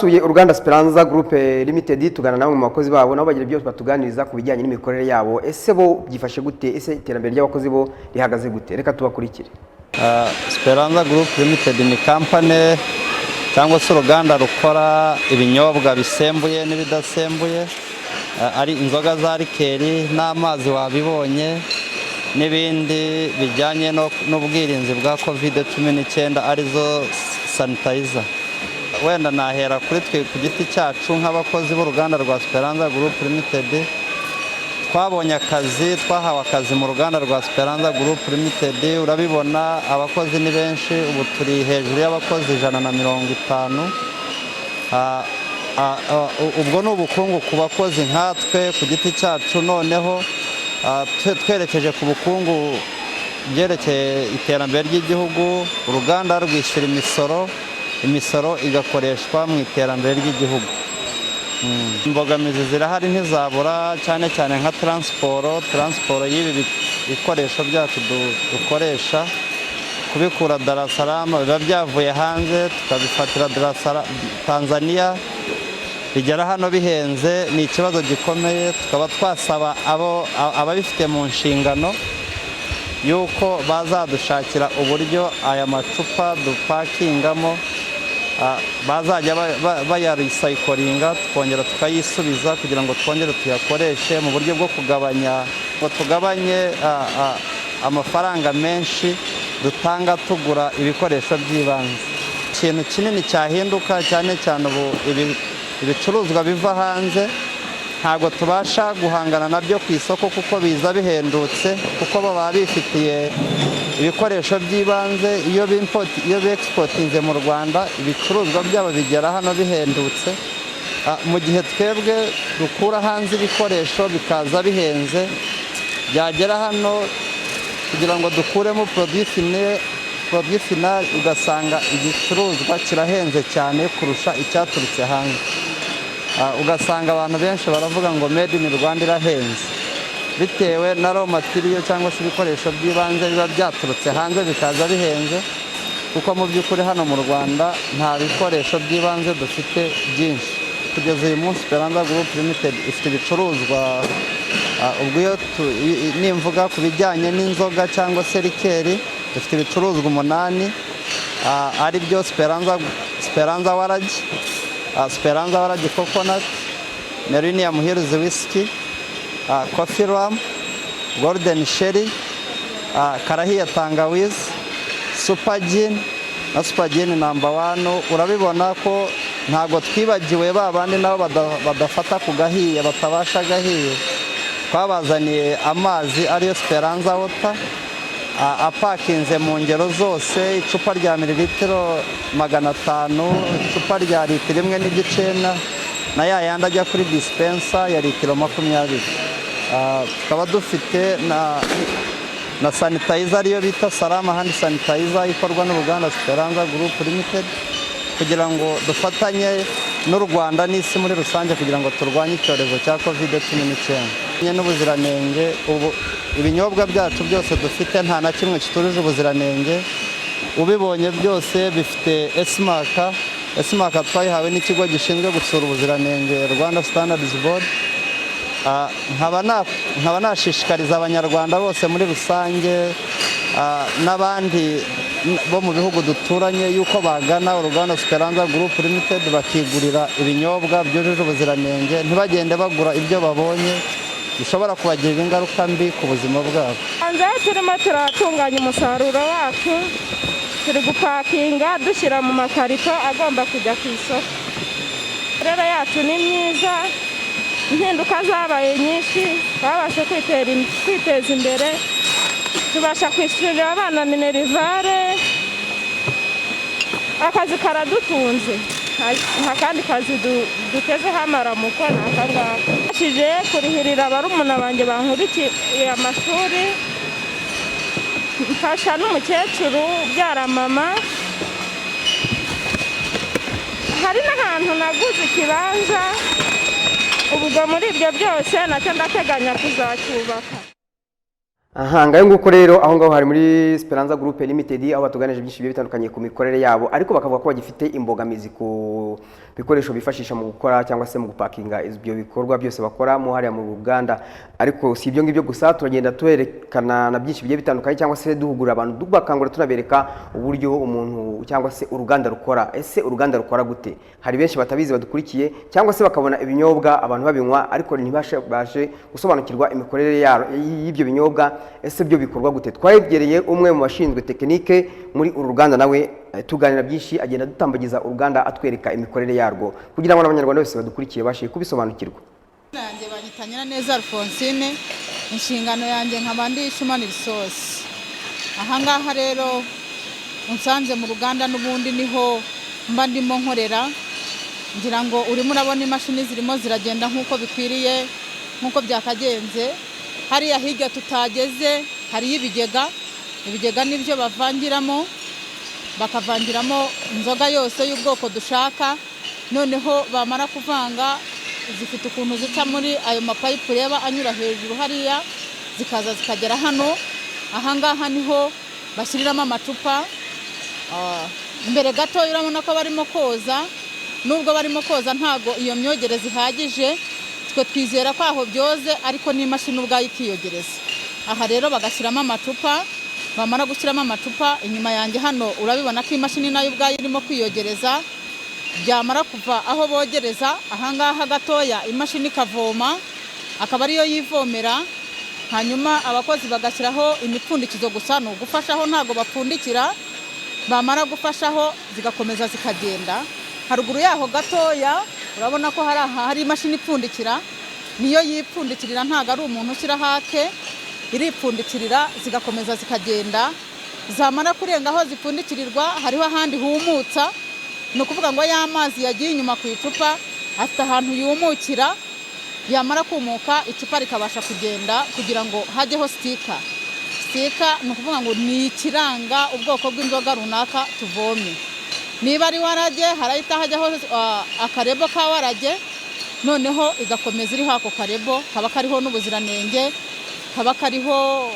Suye uruganda Speranza Group Limited tugana namwe mu bakozi babo nabo bagira byose batuganiriza ku bijyanye n'imikorere yabo. Ese bo byifashe gute? Ese iterambere ry'abakozi bo rihagaze gute? Reka tubakurikire. Speranza Group Limited ni company cyangwa se uruganda rukora ibinyobwa bisembuye n'ibidasembuye, ari inzoga za rikeri n'amazi wabibonye n'ibindi bijyanye n'ubwirinzi bwa COVID-19 arizo sanitizer. Wenda nahera kuri twe ku giti cyacu nk'abakozi b'uruganda rwa Speranza Group Limited, twabonye akazi, twahawe akazi mu ruganda rwa Speranza Group Limited. Urabibona abakozi ni benshi, ubu turi hejuru y'abakozi 150. Ubwo ni ubukungu ku bakozi nkatwe ku giti cyacu. Noneho twerekeje ku bukungu byerekeye iterambere ry'igihugu. Uruganda rwishyura imisoro igakoreshwa mu iterambere ry'igihugu. Imbogamizi zirahari ntizabura, cyane cyane nka transport y'ibi bikoresho byacu dukoresha, kubikura Dar es Salaam biba byavuye hanze tukabifatira Tanzania, bigera hano bihenze. Ni ikibazo gikomeye. Tukaba twasaba ababifite mu nshingano yuko bazadushakira uburyo aya macupa dupakingamo bazajya bayarecyclinga, tukongera tukayisubiza kugira ngo twongere tuyakoreshe mu buryo bwo tugabanye amafaranga menshi dutanga tugura ibikoresho by'ibanze. Ikintu kinini cyahinduka cyane cyane ubu ibicuruzwa biva hanze ntabwo tubasha guhangana nabyo ku isoko kuko biza bihendutse, kuko baba bifitiye ibikoresho by'ibanze. Iyo bexportinze mu Rwanda ibicuruzwa byabo bigera hano bihendutse, mu gihe twebwe dukura hanze ibikoresho bikaza bihenze, byagera hano kugira ngo dukuremo produit final ugasanga igicuruzwa kirahenze cyane kurusha icyaturutse hanze. Ugasanga abantu benshi baravuga ngo made in Rwanda irahenze, bitewe na raw material cyangwa se ibikoresho by'ibanze biba byaturutse hanze bikaza bihenze, kuko mu by'ukuri hano mu Rwanda nta bikoresho by'ibanze dufite byinshi. Kugeza uyu munsi Speranza Group Limited ifite ibicuruzwa, ubwo iyo nimvuga ku bijyanye n'inzoga cyangwa se rikeri, dufite ibicuruzwa 8, ari byo Speranza Waragi, Speranza Waragi Coconut, Millennium Hills Whiskey, Coffee Rum, Golden Sherry, Karahia Tangawizi, Super Gin na Super Gin number 1. Urabibona ko ntago twibagiwe babandi nabo badafata ku gahiye, batabasha gahiye. Twabazaniye amazi ariyo Speranza Water, apakinze mu ngero zose, icupa rya mililitiro 500, icupa rya litiro 1.9 na yandi ajya kuri dispenser ya litiro 20. Tukaba dufite na sanitizer ariyo bita Salama Hand Sanitizer ikorwa n'uruganda Speranza Group Limited, kugira ngo dufatanye n'u Rwanda n'isi muri rusange kugira ngo turwanye icyorezo cya COVID-19 n'ubuziranenge. Ubu ibinyobwa byacu byose dufite nta na kimwe kitujuje ubuziranenge. Ubibonye byose bifite Esmark twayihawe n'ikigo gishinzwe gusura ubuziranenge, Rwanda Standards Board. Nkaba nashishikariza abanyarwanda bose muri rusange n'abandi bo mu bihugu duturanye yuko bagana uruganda Speranza Group Limited bakigurira ibinyobwa byujuje ubuziranenge, ntibagende bagura ibyo babonye bishobora kubagirira ingaruka mbi ku buzima bwabo. Hanze turimo turatunganya umusaruro wacu, turi gupakinga dushyira mu makarito agomba kujya ku isoko. Rero yacu ni myiza, impinduka zabaye nyinshi, twabashe kwiteza imbere, tubasha kwishyurira abana minerivare, akazi karadutunze, nta kandi kazi dutezeho amaramuko n'akangaka. Nashije kurihirira barumuna banjye bankurikiye amashuri, mfasha n'umukecuru ubyara mama. Hari n'ahantu naguze ikibanza, ubwo muri ibyo byose nacyo ndateganya kuzacyubaka. aha ngayo nguko rero aho ngaho hari muri Speranza Group Limited aho batuganije byinshi bigiye bitandukanye ku mikorere yabo ariko bakavuga ko bagifite imbogamizi ku bikoresho bifashisha mu gukora cyangwa se mu gupakinga ibyo bikorwa byose bakora mu hariya mu Uganda ariko si ibyo ngibyo gusa turagenda twerekana na byinshi bigiye bitandukanye cyangwa se duhugura abantu dubakangura tunabereka uburyo umuntu cyangwa se uruganda rukora ese uruganda rukora gute hari benshi batabizi badukurikiye cyangwa se bakabona ibinyobwa abantu babinywa ariko ntibashe gusobanukirwa imikorere y'ibyo binyobwa ese byo bikorwa gute twayegereye umwe mu bashinzwe tekinike muri uru ruganda nawe tuganira byinshi agenda dutambagiza uruganda atwereka imikorere yarwo kugira ngo n'abanyarwanda bose badukurikiye bashe kubisobanukirwa. Nanjye banyitanyira neza Alphonsine inshingano yanjye nkabandi human resource. Aha ngaha rero unsanze mu ruganda n'ubundi niho mba ndimo nkorera ngira ngo urimo urabona imashini zirimo ziragenda nk'uko bikwiriye nk'uko byakagenze. Hariya hirya tutageze hari ibigega nibyo bavangiramo bakavangiramo inzoga yose y'ubwoko dushaka noneho bamara kuvanga zifite ukuntu zica muri ayo mapayipu reba anyura hejuru hariya zikaza zikagera hano. Aha ngaha niho bashyiriramo amacupa imbere gato urabona ko barimo koza nubwo barimo koza ntago iyo myogereze ihagije twe twizera ko aho byoze ariko n'imashini ubwayo ikiyogereza. Aha rero bagashyiramo amacupa bamara gushyiramo amacupa inyuma yanjye hano urabibona ko imashini nayo ubwayo irimo kwiyogereza byamara kuva aho bogereza aha ngaha gatoya imashini kavoma akaba ariyo yivomera hanyuma abakozi bagashyiraho imipfundikizo gusa no gufashaho ntago bapfundikira bamara gufashaho zigakomeza zikagenda. Haruguru yaho gatoya urabona ko hari imashini ipfundikira niyo yipfundikirira ntago ari umuntu ushyira hake iripfundikirira zigakomeza zikagenda zamara kurenga aho zipfundikirirwa hariho ahandi humutsa no kuvuga ngo ya mazi yagiye inyuma ku icupa afite ahantu yumukira yamara kumuka icupa rikabasha kugenda kugira ngo hajyeho stika no kuvuga ngo ni ikiranga ubwoko bw'inzoga runaka tuvomye. Niba ari warage harahita hajyaho akarebo ka warage noneho igakomeza iri hako karebo kaba kariho n'ubuziranenge kaba kariho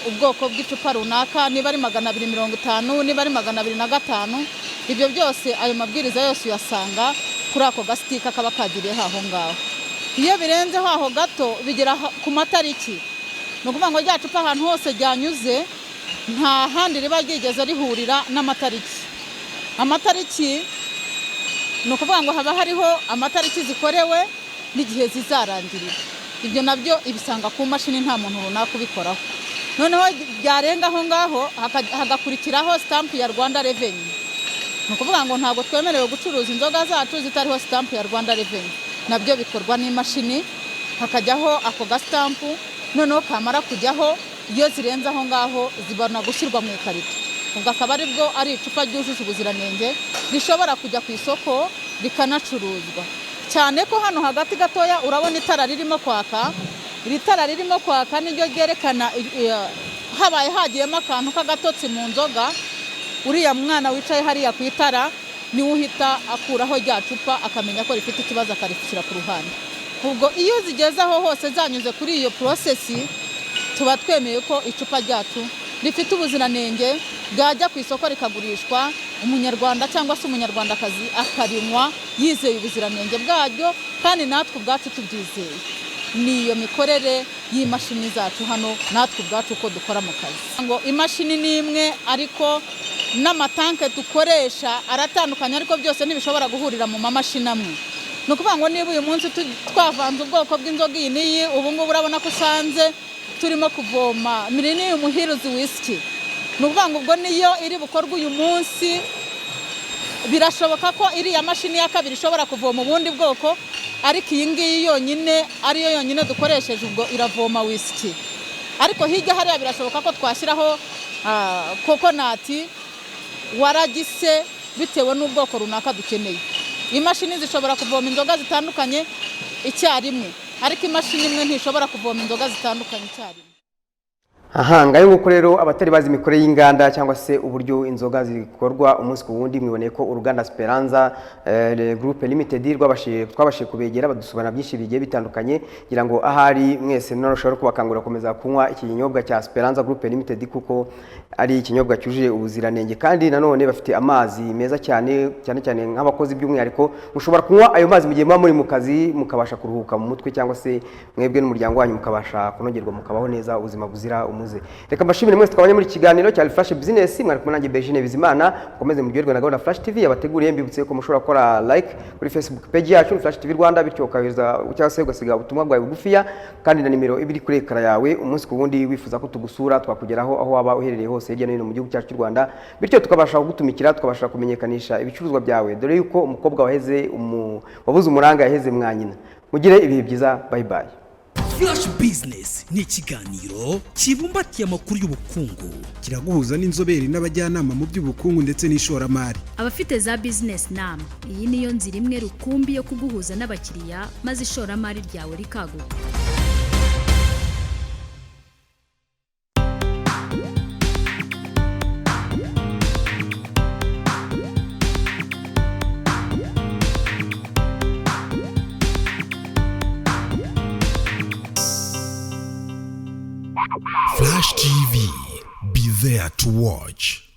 ubwoko bw'icupa runaka niba ari 250 niba ari 205 ibyo byose ayo mabwiriza yose uyasanga kuri ako gastika kaba kagiriye aho ngaho. Iyo birenzeho aho gato bigera ku matariki no kuvuga ngo rya cupa ahantu hose ryanyuze nta handi riba ryigeze rihurira n'amatariki. Amatariki no kuvuga ngo haba hariho amatariki zikorewe n'igihe zizarangirira. Ibyo nabyo ibisanga ku mashini nta muntu runaka ubikoraho. Noneho byarenga aho ngaho hagakurikiraho stamp ya Rwanda Revenue. No kuvuga ngo ntago twemerewe gucuruza inzoga zacu zitariho stamp ya Rwanda Revenue. Nabyo bikorwa n'imashini hakajyaho ako gastamp noneho kamara kujyaho iyo zirenze aho ngaho zibana gushyirwa mu ikarito. Ubwo akaba aribwo ari icupa ryujuje ubuziranenge rishobora kujya ku isoko rikanacuruzwa. Cyane ko hano hagati gatoya urabona itara ririmo kwaka. Iri tara ririmo kwaka niryo ryerekana habaye hagiyemo akantu k'agatotsi mu nzoga uriya mwana wicaye hariya ku itara ni uhita akuraho rya cupa akamenya ko rifite ikibazo akarifishyira ku ruhande. Ubwo iyo zigeze aho hose zanyuze kuri iyo process tuba twemeye ko icupa ryacu rifite ubuziranenge bwajya ku isoko rikagurishwa umunyarwanda cyangwa se umunyarwandakazi akarinywa yizeye ubuziranenge bwaryo kandi natwe ubwacu tubyizeye. Niyo mikorere y'imashini zacu hano natwe ubwacu uko dukora mu kazi. Ngo imashini ni imwe ariko n'amatanke dukoresha aratandukanye ariko byose ntibishobora guhurira mu mamashini amwe. No kuvuga ngo niba uyu munsi twavanze ubwoko bw'inzoga iyi niyi ubu ngubu urabona ko usanze turimo kuvoma Millennium Hills Whisky. No kuvuga ngo ubwo niyo iri bukorwa uyu munsi birashoboka ko iriya mashini ya kabiri ishobora kuvoma ubundi bwoko ariko iyi ngiyi yonyine ariyo yonyine dukoresheje ubwo iravoma whisky. Ariko hirya hariya birashoboka ko twashyiraho kokonati waragise bitewe n'ubwoko runaka dukeneye. Imashini zishobora kuvoma inzoga zitandukanye icyarimwe ariko imashini imwe ntishobora kuvoma inzoga zitandukanye icyarimwe. aha ngayo nguko rero abatari bazi imikorere y'inganda cyangwa se uburyo inzoga zikorwa umunsi ku wundi mwiboneye ko uruganda Speranza Group Limited twabashije kubegera badusobanura byinshi bigiye bitandukanye kugira ngo ahari mwese narashobora kubakangurira komeza kunywa ikinyobwa cya Speranza Group Limited kuko ari ikinyobwa cyuje ubuziranenge kandi nanone bafite amazi meza cyane nk'abakozi by'umwihariko mushobora kunywa ayo mazi mu gihe muri mu kazi mukabasha kuruhuka mu mutwe cyangwa se mwebwe n'umuryango wanyu mukabasha kunogerwa mukabaho neza ubuzima buzira umuze. Reka mbashimire mwese twabanye muri kiganiro cya Flash Business mwari kumwe nanjye Bergine Bizimana mukomeze muryoherwe na gahunda Flash TV yabateguriye mbibutse ko mushobora gukora like kuri Facebook page yacu Flash TV Rwanda bityo ukaweza cyangwa se ugasiga ubutumwa bwawe bugufiya kandi na nimero ibiri kuri ekara yawe umunsi ku wundi wifuza ko tugusura twakugeraho aho waba uherereye hose hirya no hino mu gihugu cyacu cy'u Rwanda bityo tukabasha kugutumikira tukabasha kumenyekanisha ibicuruzwa byawe dore yuko umukobwa wabuze umuranga yaheze mwanyina mugire ibihe byiza bye bye. Flash Business ni ikiganiro kibumbatiye amakuru y'ubukungu kiraguhuza n'inzobere n'abajyanama mu by'ubukungu ndetse n'ishoramari abafite za business nama. Iyi niyo nzira imwe rukumbi yo kuguhuza n'abakiriya maze ishoramari ryawe rikaguka. Flash TV, be there to watch.